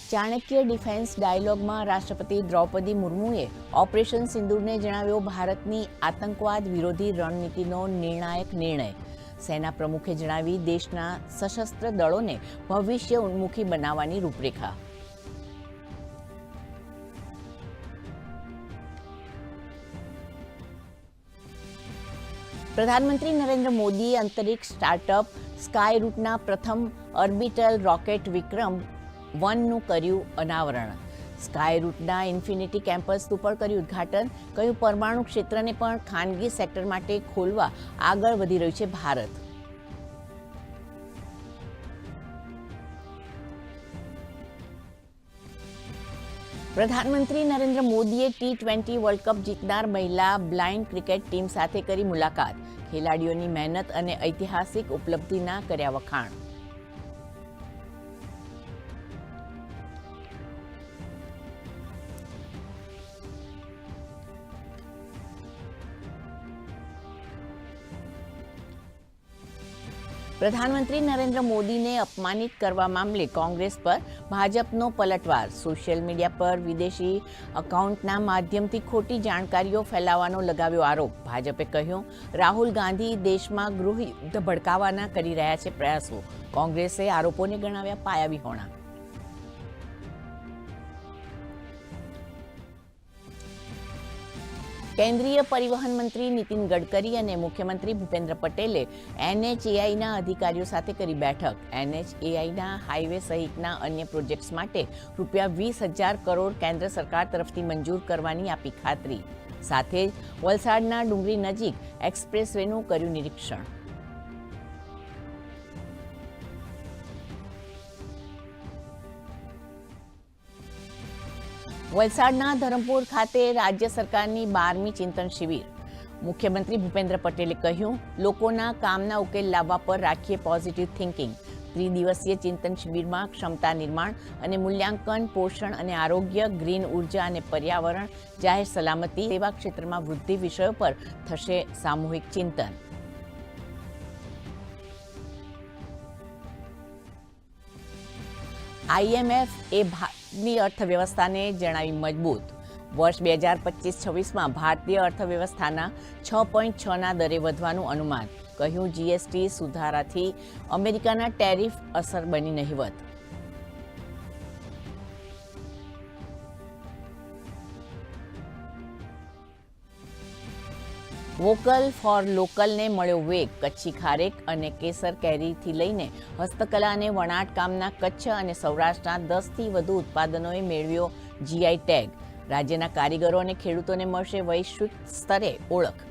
Chanakya defence ડાયલોગમાં રાષ્ટ્રપતિ Draupadi મુર્મુએ operation સિંદૂરને જણાવ્યો ભારતની આતંકવાદ વિરોધી રણનીતિનો નિર્ણાયક નિર્ણય. સેના પ્રમુખે જણાવી દેશના સશસ્ત્ર દળોને ભવિષ્ય ઉન્મુખી બનાવવાની રૂપરેખા. પ્રધાનમંત્રી નરેન્દ્ર મોદીએ અંતરિક્ષ સ્ટાર્ટઅપ સ્કાયરૂટના પ્રથમ ઓર્બિટલ રોકેટ વિક્રમ-1નું કર્યું અનાવરણ. સ્કાયરૂટના ઇન્ફિનિટી કેમ્પસનું પણ કર્યું ઉદ્ઘાટન. કહ્યું પરમાણુ ક્ષેત્રને પણ ખાનગી સેક્ટર માટે ખોલવા આગળ વધી રહ્યું છે ભારત. પ્રધાનમંત્રી નરેન્દ્ર મોદીએ T20 વર્લ્ડ કપ જીતનાર મહિલા બ્લાઇન્ડ ક્રિકેટ ટીમ સાથે કરી મુલાકાત. ખેલાડીઓની મહેનત અને ઐતિહાસિક ઉપલબ્ધિના કર્યા વખાણ. પ્રધાનમંત્રી નરેન્દ્ર મોદીને અપમાનિત કરવા મામલે કોંગ્રેસ પર ભાજપનો પલટવાર. સોશિયલ મીડિયા પર વિદેશી એકાઉન્ટના માધ્યમથી ખોટી જાણકારીઓ ફેલાવવાનો લગાવ્યો આરોપ. ભાજપે કહ્યું રાહુલ ગાંધી દેશમાં ગૃહયુદ્ધ ભડકાવવાના કરી રહ્યા છે પ્રયાસો. કોંગ્રેસે આરોપોને ગણાવ્યા પાયાવિહોણા. કેન્દ્રીય પરિવહન મંત્રી નીતિન ગડકરી અને મુખ્યમંત્રી ભૂપેન્દ્ર પટેલે NHAIના અધિકારીઓ સાથે કરી બેઠક. NHAIના હાઈવે સહિતના અન્ય પ્રોજેક્ટ્સ માટે ₹20,000 કરોડ કેન્દ્ર સરકાર તરફથી મંજૂર કરવાની આપી ખાતરી. સાથે જ વલસાડના ડુંગરી નજીક એક્સપ્રેસવેનું કર્યું નિરીક્ષણ. વલસાડના ધરમપુર ખાતે રાજ્ય સરકારની 12મી ચિંતન શિબિર. મુખ્યમંત્રી ભૂપેન્દ્ર પટેલે કહ્યું લોકોના કામના ઉકેલ લાવવા પર રાખીએ પોઝિટિવ થિંકિંગ. ત્રિદિવસીય ચિંતન શિબિરમાં ક્ષમતા નિર્માણ અને મૂલ્યાંકન, પોષણ અને આરોગ્ય, ગ્રીન ઉર્જા અને પર્યાવરણ, જાહેર સલામતી, સેવા ક્ષેત્રમાં વૃદ્ધિ વિષયો પર થશે સામૂહિક ચિંતન. IMF એ ભારતની અર્થવ્યવસ્થાને જણાવી મજબૂત. વર્ષ 2025-26માં ભારતીય અર્થવ્યવસ્થાના 6.6ના દરે વધવાનું અનુમાન. કહ્યું GST સુધારાથી અમેરિકાના ટેરિફ અસર બની નહિવત. વોકલ ફોર લોકલને મળ્યો વેગ. કચ્છી ખારેક અને કેસર કેરીથી લઈને હસ્તકલા અને વણાટકામના કચ્છ અને સૌરાષ્ટ્રના 10થી વધુ ઉત્પાદનોએ મેળવ્યો GI ટેગ. રાજ્યના કારીગરો અને ખેડૂતોને મળશે વૈશ્વિક સ્તરે ઓળખ.